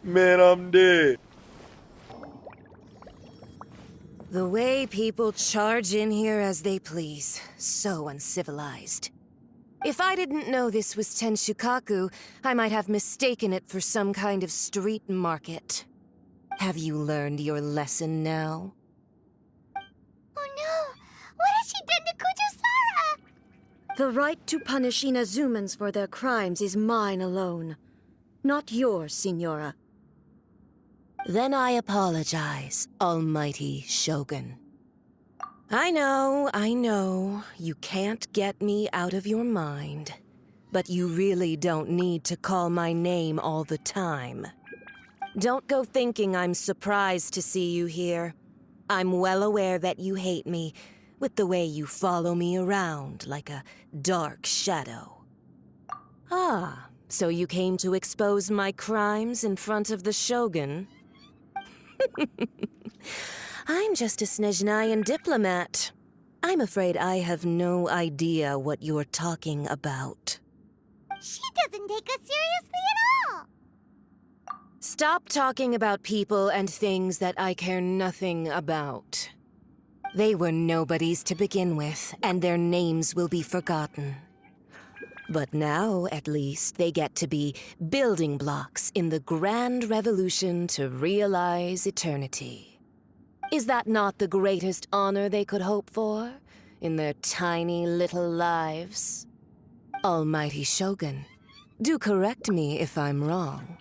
Man, I'm dead. The way people charge in here as they please. So uncivilized. If I didn't know this was Tenshukaku, I might have mistaken it for some kind of street market. Have you learned your lesson now? Oh no! What has she done to Kujusara? The right to punish Inazumans for their crimes is mine alone. Not yours, Signora. Then I apologize, Almighty Shogun. I know, you can't get me out of your mind. But you really don't need to call my name all the time. Don't go thinking I'm surprised to see you here. I'm well aware that you hate me, with the way you follow me around like a dark shadow. Ah, so you came to expose my crimes in front of the Shogun? I'm just a Snezhnayan diplomat. I'm afraid I have no idea what you're talking about. She doesn't take us seriously at all! Stop talking about people and things that I care nothing about. They were nobodies to begin with, and their names will be forgotten. But now, at least, they get to be building blocks in the grand revolution to realize eternity. Is that not the greatest honor they could hope for in their tiny little lives? Almighty Shogun, do correct me if I'm wrong.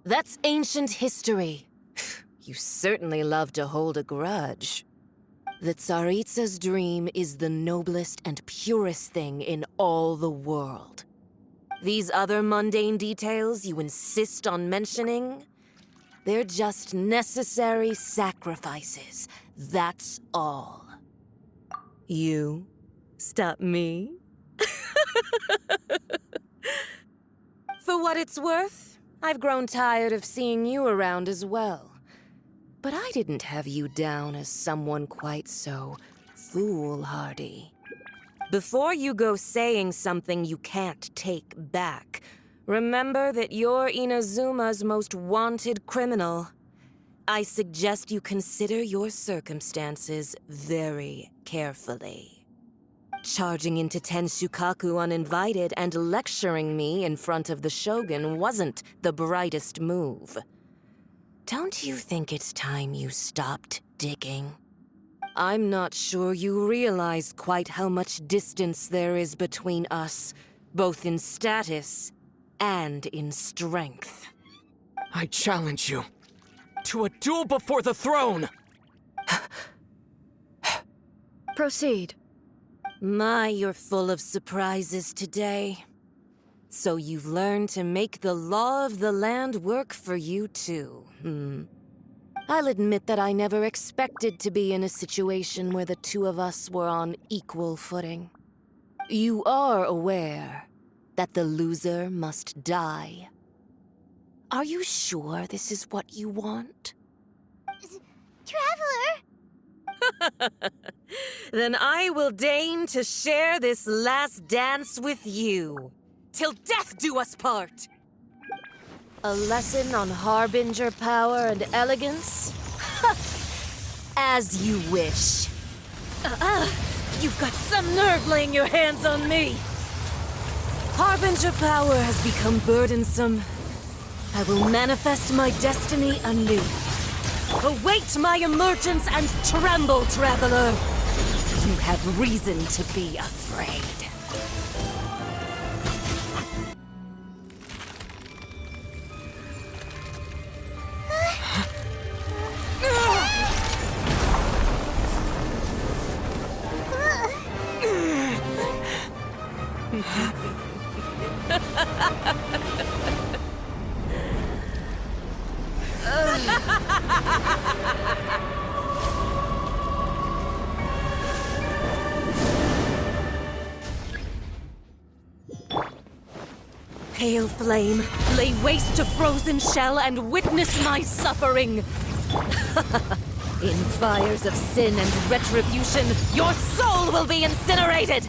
That's ancient history. You certainly love to hold a grudge. The Tsaritsa's dream is the noblest and purest thing in all the world. These other mundane details you insist on mentioning, they're just necessary sacrifices, that's all. You stop me? For what it's worth, I've grown tired of seeing you around as well. But I didn't have you down as someone quite so foolhardy. Before you go saying something you can't take back, remember that you're Inazuma's most wanted criminal. I suggest you consider your circumstances very carefully. Charging into Tenshukaku uninvited and lecturing me in front of the Shogun wasn't the brightest move. Don't you think it's time you stopped digging? I'm not sure you realize quite how much distance there is between us, both in status and in strength. I challenge you to a duel before the throne! Proceed. My, you're full of surprises today. So you've learned to make the law of the land work for you too, I'll admit that I never expected to be in a situation where the two of us were on equal footing. You are aware that the loser must die. Are you sure this is what you want? Traveler! Then I will deign to share this last dance with you. Till death do us part! A lesson on harbinger power and elegance? As you wish. You've got some nerve laying your hands on me! Harbinger power has become burdensome. I will manifest my destiny anew. Await my emergence and tremble, traveler! You have reason to be afraid. Pale flame, lay waste to frozen shell and witness my suffering! In fires of sin and retribution, your soul will be incinerated!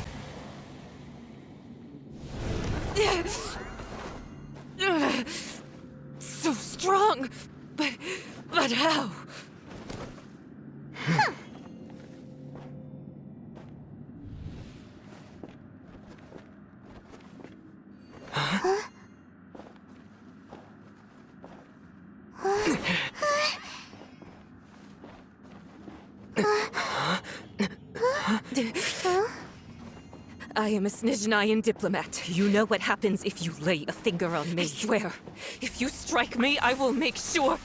So strong! But how? I am a Snezhnayan diplomat. You know what happens if you lay a finger on me. I swear, if you strike me, I will make sure...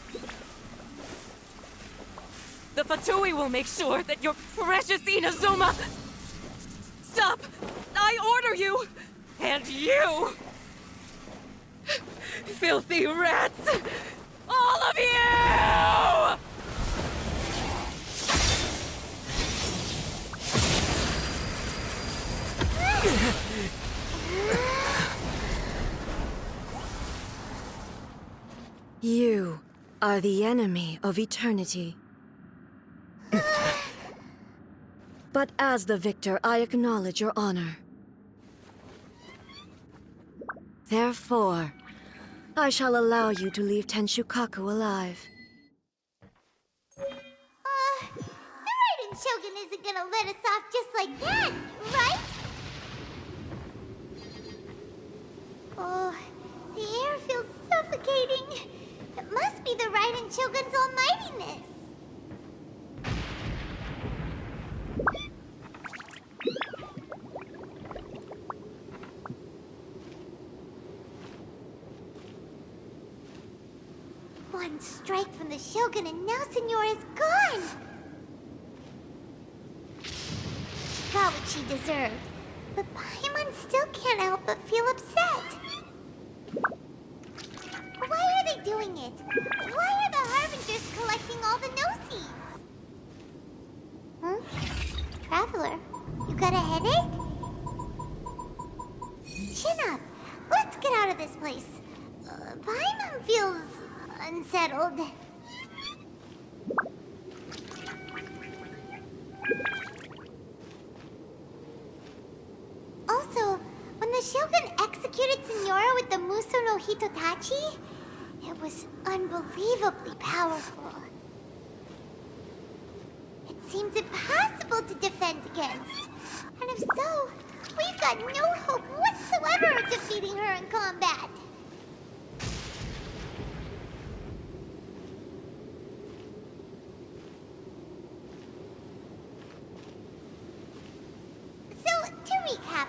The Fatui will make sure that your precious Inazuma... Stop! I order you! And you! Filthy rats! All of you! You are the enemy of eternity. But as the victor, I acknowledge your honor. Therefore, I shall allow you to leave Tenshukaku alive. The Raiden Shogun isn't gonna let us off just like that, right? Oh, the air feels suffocating. It must be the Raiden Shogun's almightiness. One strike from the Shogun and now Senora is gone! She got what she deserved, but Paimon still can't help but feel upset. Why are they doing it? Why are the Harbingers collecting all the no-seeds? Traveler, you got a headache? Chin up. Let's get out of this place. Paimon feels... unsettled. Also, when the Shogun executed Senora with the Muso no Hitotachi, it was unbelievably powerful. It seems impossible to defend against. And if so, we've got no hope whatsoever of defeating her in combat. Recap.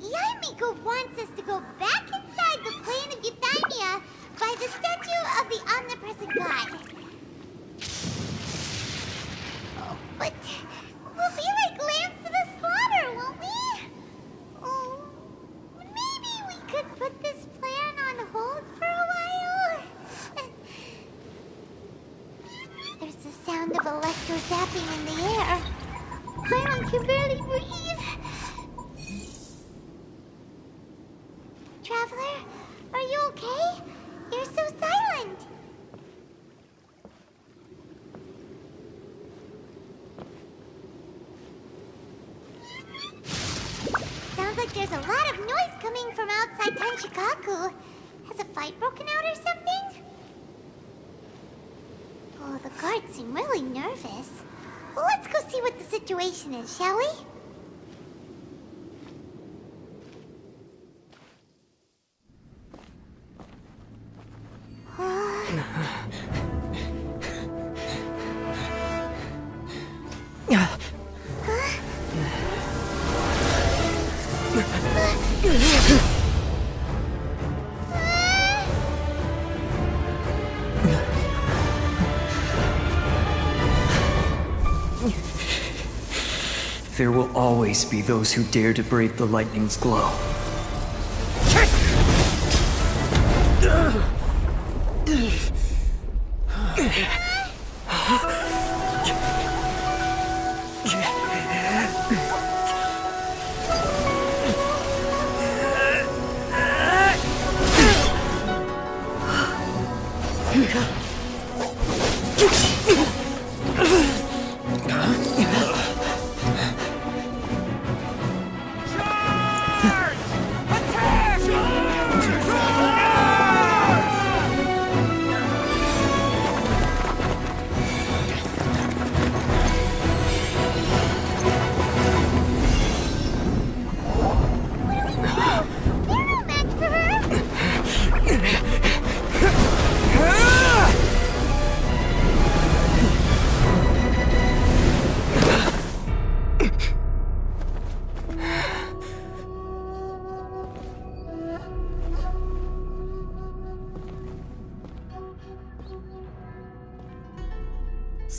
Yaimiko wants us to go back inside the plane of Euthymia by the statue of the omnipresent god. Oh, but we'll be like lambs to the slaughter, won't we? Oh, maybe we could put this plan on hold for a while? There's the sound of electro zapping in the air. Paimon can barely breathe. Traveler, are you okay? You're so silent. Sounds like there's a lot of noise coming from outside Tenshukaku. Has a fight broken out or something? Oh, the guards seem really nervous. Well, let's go see what the situation is, shall we? There will always be those who dare to brave the lightning's glow.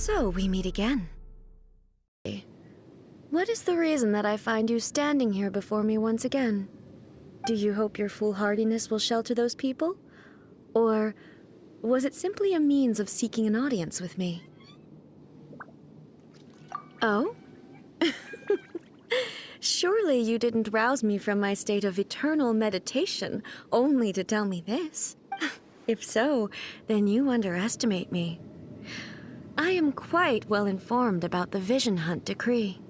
So we meet again. What is the reason that I find you standing here before me once again? Do you hope your foolhardiness will shelter those people? Or was it simply a means of seeking an audience with me? Oh? Surely you didn't rouse me from my state of eternal meditation only to tell me this. If so, then you underestimate me. I am quite well informed about the Vision Hunt decree.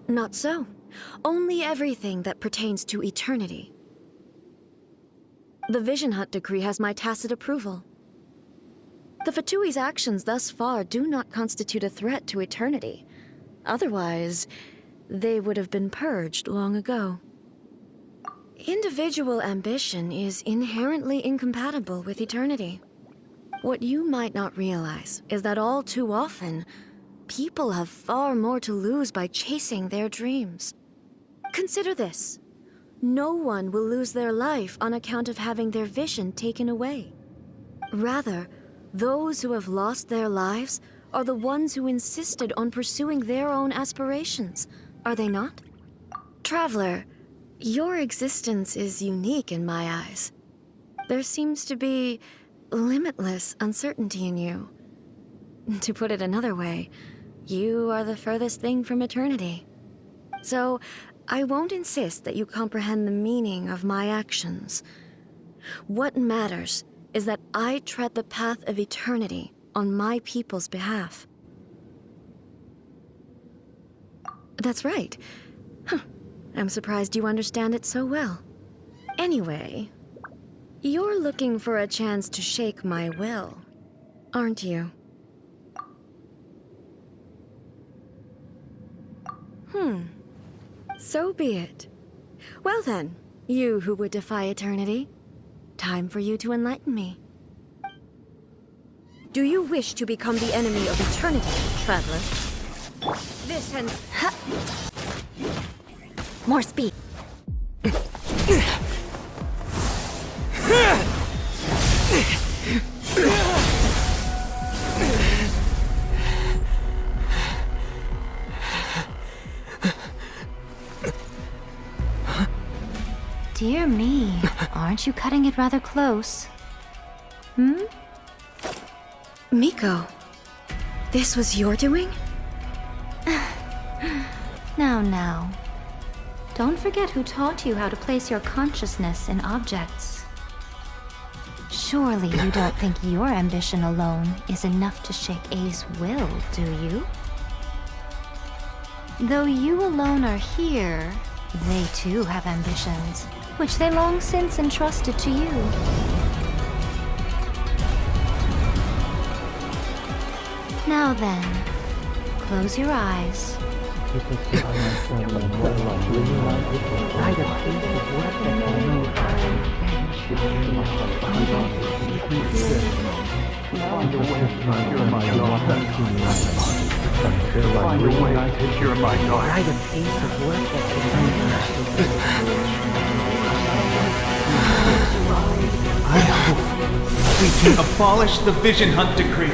Not so. Only everything that pertains to eternity. The Vision Hunt decree has my tacit approval. The Fatui's actions thus far do not constitute a threat to eternity. Otherwise, they would have been purged long ago. Individual ambition is inherently incompatible with eternity. What you might not realize is that all too often, people have far more to lose by chasing their dreams. Consider this. No one will lose their life on account of having their vision taken away. Rather, those who have lost their lives are the ones who insisted on pursuing their own aspirations, are they not? Traveler, your existence is unique in my eyes. There seems to be limitless uncertainty in you. To put it another way, you are the furthest thing from eternity. So, I won't insist that you comprehend the meaning of my actions. What matters is that I tread the path of eternity on my people's behalf. That's right. I'm surprised you understand it so well. Anyway, you're looking for a chance to shake my will, aren't you? So be it. Well then, you who would defy eternity, time for you to enlighten me. Do you wish to become the enemy of eternity, traveler? This and... More speed. Dear me, aren't you cutting it rather close? Miko, this was your doing? Now. Don't forget who taught you how to place your consciousness in objects. Surely you don't think your ambition alone is enough to shake A's will, do you? Though you alone are here, they too have ambitions, which they long since entrusted to you. Now then, close your eyes. I hope we can abolish the Vision Hunt decree.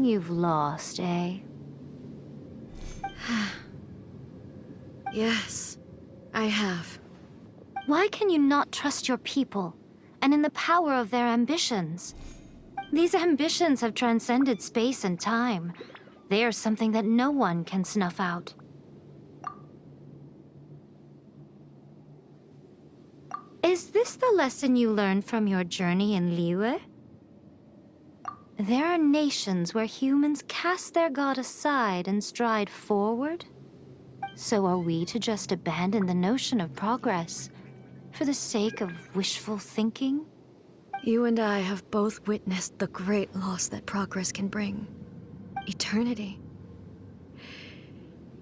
You've lost, eh? Yes, I have. Why can you not trust your people, and in the power of their ambitions? These ambitions have transcended space and time. They are something that no one can snuff out. Is this the lesson you learned from your journey in Liyue? There are nations where humans cast their god aside and stride forward. So are we to just abandon the notion of progress for the sake of wishful thinking? You and I have both witnessed the great loss that progress can bring. Eternity.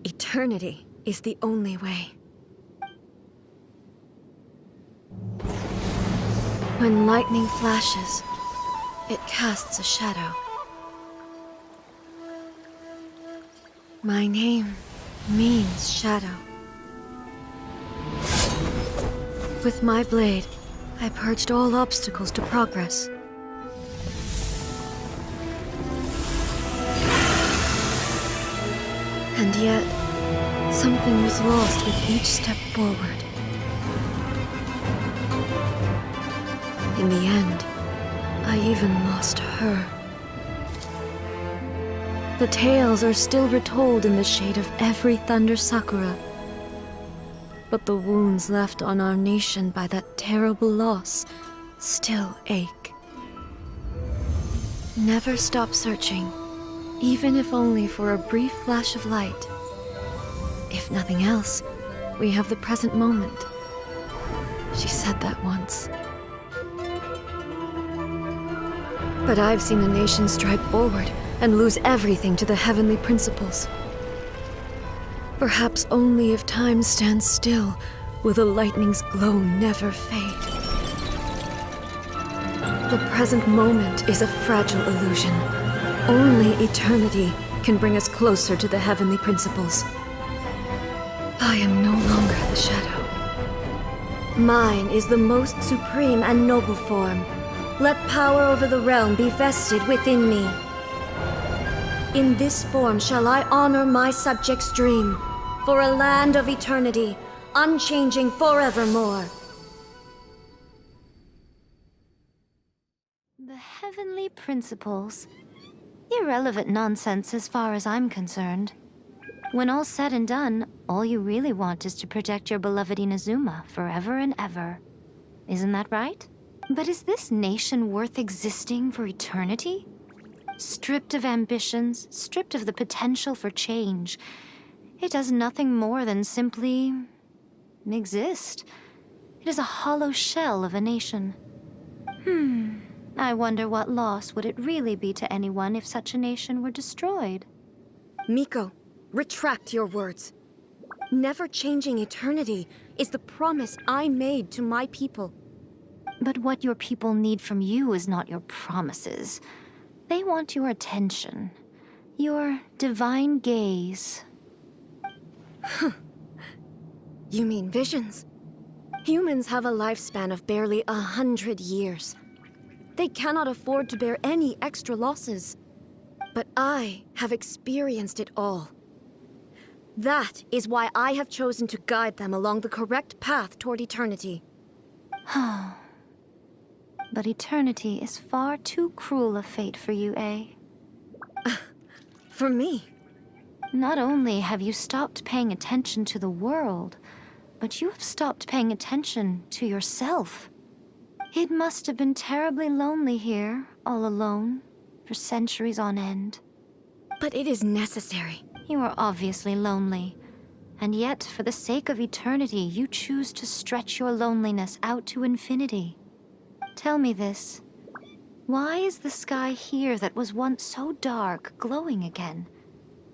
Eternity is the only way. When lightning flashes, it casts a shadow. My name means shadow. With my blade, I purged all obstacles to progress. And yet, something was lost with each step forward. In the end, I even lost her. The tales are still retold in the shade of every Thunder Sakura. But the wounds left on our nation by that terrible loss still ache. Never stop searching, even if only for a brief flash of light. If nothing else, we have the present moment. She said that once. But I've seen a nation stride forward and lose everything to the heavenly principles. Perhaps only if time stands still will the lightning's glow never fade. The present moment is a fragile illusion. Only eternity can bring us closer to the heavenly principles. I am no longer the shadow. Mine is the most supreme and noble form. Let power over the realm be vested within me. In this form shall I honor my subjects' dream, for a land of eternity, unchanging forevermore. The heavenly principles. Irrelevant nonsense as far as I'm concerned. When all's said and done, all you really want is to protect your beloved Inazuma forever and ever. Isn't that right? But is this nation worth existing for eternity? Stripped of ambitions, stripped of the potential for change, it does nothing more than simply exist. It is a hollow shell of a nation. I wonder what loss would it really be to anyone if such a nation were destroyed? Miko, retract your words. Never changing eternity is the promise I made to my people. But what your people need from you is not your promises. They want your attention. Your divine gaze. You mean visions? Humans have a lifespan of barely 100 years. They cannot afford to bear any extra losses. But I have experienced it all. That is why I have chosen to guide them along the correct path toward eternity. But eternity is far too cruel a fate for you, eh? For me? Not only have you stopped paying attention to the world, but you have stopped paying attention to yourself. It must have been terribly lonely here, all alone, for centuries on end. But it is necessary. You are obviously lonely, and yet, for the sake of eternity, you choose to stretch your loneliness out to infinity. Tell me this. Why is the sky here that was once so dark glowing again?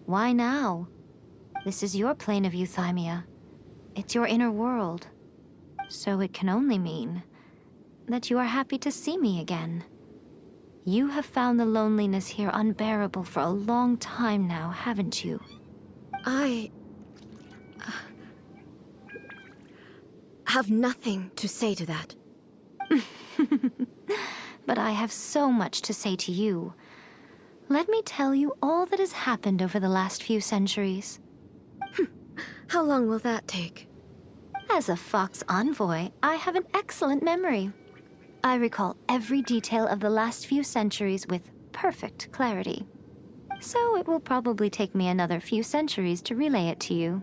Why now? This is your plane of euthymia. It's your inner world. So it can only mean that you are happy to see me again. You have found the loneliness here unbearable for a long time now, haven't you? I have nothing to say to that. But I have so much to say to you. Let me tell you all that has happened over the last few centuries. How long will that take? As a Fox envoy, I have an excellent memory. I recall every detail of the last few centuries with perfect clarity. So it will probably take me another few centuries to relay it to you.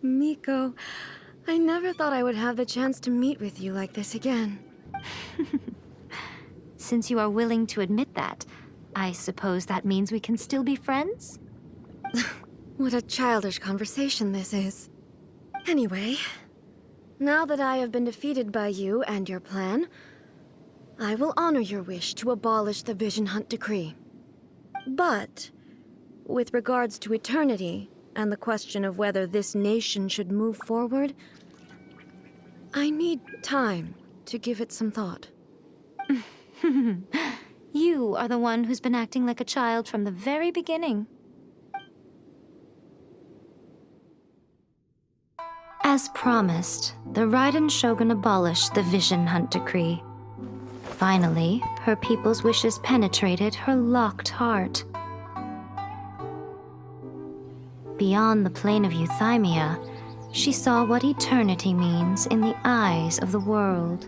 Miko, I never thought I would have the chance to meet with you like this again. Since you are willing to admit that, I suppose that means we can still be friends? What a childish conversation this is. Anyway, now that I have been defeated by you and your plan, I will honor your wish to abolish the Vision Hunt Decree. But, with regards to eternity, and the question of whether this nation should move forward, I need time to give it some thought. You are the one who's been acting like a child from the very beginning. As promised, the Raiden Shogun abolished the Vision Hunt Decree. Finally, her people's wishes penetrated her locked heart. Beyond the plane of euthymia, she saw what eternity means in the eyes of the world.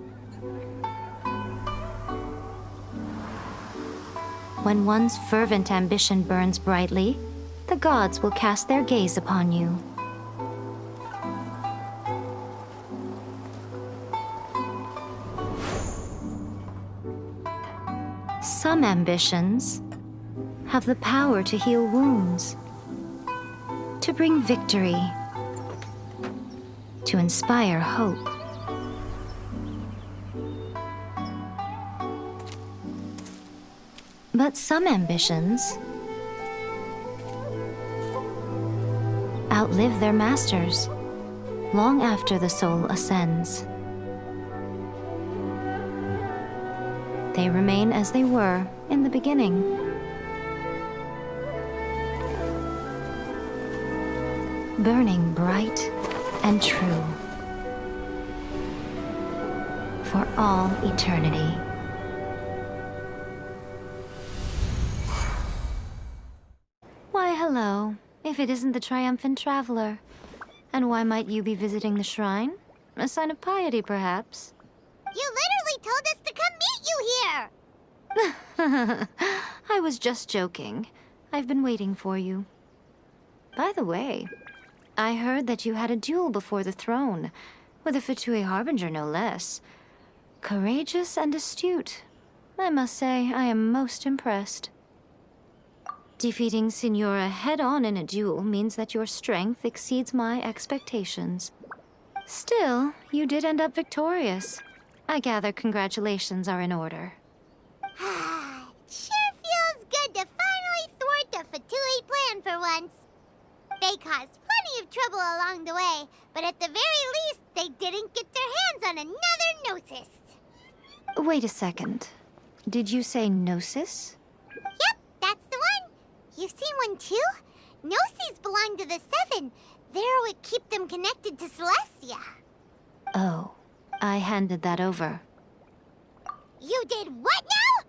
When one's fervent ambition burns brightly, the gods will cast their gaze upon you. Some ambitions have the power to heal wounds, to bring victory, to inspire hope. But some ambitions outlive their masters long after the soul ascends. They remain as they were in the beginning. Burning bright and true for all eternity. Why, hello, if it isn't the triumphant traveler. And why might you be visiting the shrine? A sign of piety, perhaps? You literally told us to come meet you here! I was just joking. I've been waiting for you. By the way, I heard that you had a duel before the throne, with a Fatui Harbinger no less. Courageous and astute. I must say, I am most impressed. Defeating Signora head-on in a duel means that your strength exceeds my expectations. Still, you did end up victorious. I gather congratulations are in order. Sure feels good to finally thwart the Fatui plan for once. They caused plenty of trouble along the way, but at the very least, they didn't get their hands on another Gnosis. Wait a second. Did you say Gnosis? Yep, that's the one. You've seen one too? Gnosis belong to the Seven. They're what keep them connected to Celestia. Oh, I handed that over. You did what now?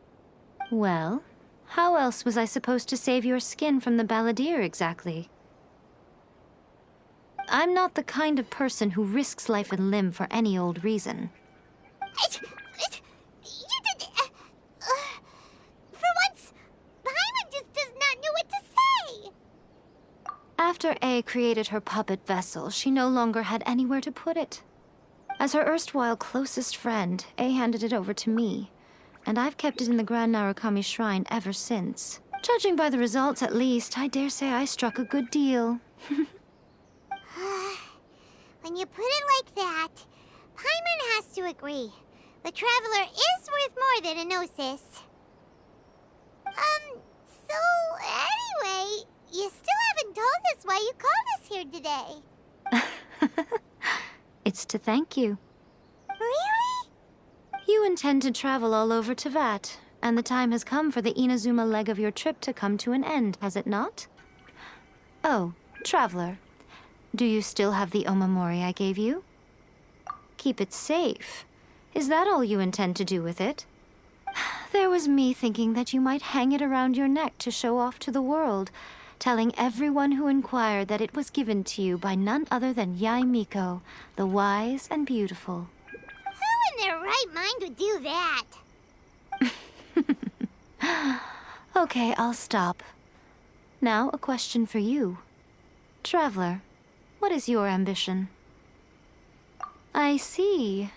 Well, how else was I supposed to save your skin from the balladeer exactly? I'm not the kind of person who risks life and limb for any old reason. You did... for once, Paimon just does not know what to say. After A created her puppet vessel, she no longer had anywhere to put it. As her erstwhile closest friend, A handed it over to me, and I've kept it in the Grand Narukami Shrine ever since. Judging by the results, at least, I dare say I struck a good deal. When you put it like that, Paimon has to agree. The Traveler is worth more than a Gnosis. So anyway, you still haven't told us why you called us here today. It's to thank you. Really? You intend to travel all over Teyvat, and the time has come for the Inazuma leg of your trip to come to an end, has it not? Oh, Traveler, do you still have the Omamori I gave you? Keep it safe. Is that all you intend to do with it? There was me thinking that you might hang it around your neck to show off to the world, telling everyone who inquired that it was given to you by none other than Yae Miko, the wise and beautiful. Who in their right mind would do that? Okay, I'll stop. Now, a question for you. Traveler, what is your ambition? I see.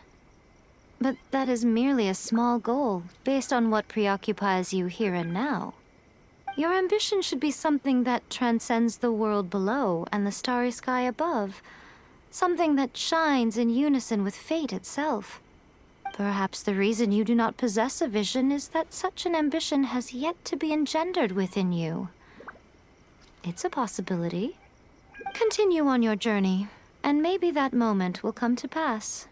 But that is merely a small goal, based on what preoccupies you here and now. Your ambition should be something that transcends the world below and the starry sky above. Something that shines in unison with fate itself. Perhaps the reason you do not possess a vision is that such an ambition has yet to be engendered within you. It's a possibility. Continue on your journey, and maybe that moment will come to pass.